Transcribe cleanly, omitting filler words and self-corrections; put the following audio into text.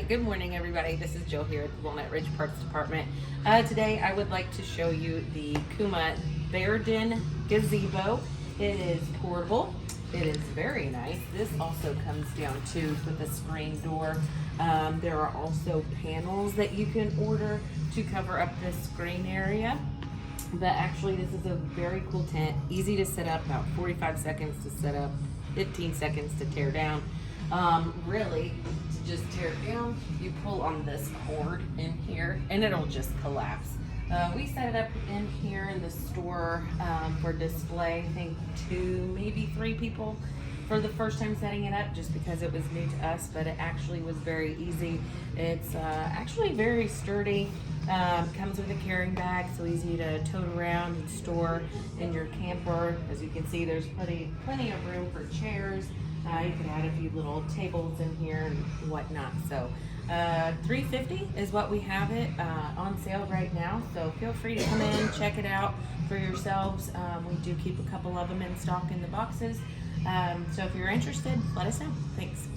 right, good morning everybody. This is Jill here at the Walnut Ridge Parts Department. Today I would like to show you the Kuma Bear Den gazebo. It is portable. It is very nice. This also comes down too with a screen door. There are also panels that you can order to cover up this screen area. But actually this is a very cool tent. Easy to set up, about 45 seconds to set up, 15 seconds to tear down. Really, to just tear it down, you pull on this cord in here and it'll just collapse. We set it up in here in the store for display. I think 2, maybe 3 people for the first time setting it up, just because it was new to us, but it actually was very easy. It's actually very sturdy. Comes with a carrying bag, so easy to tote around and store in your camper. As you can see, there's plenty of room for chairs. You can add a few little tables in here and whatnot. So $350 is what we have it on sale right now. So feel free to come in, check it out for yourselves. We do keep a couple of them in stock in the boxes. So if you're interested, let us know. Thanks.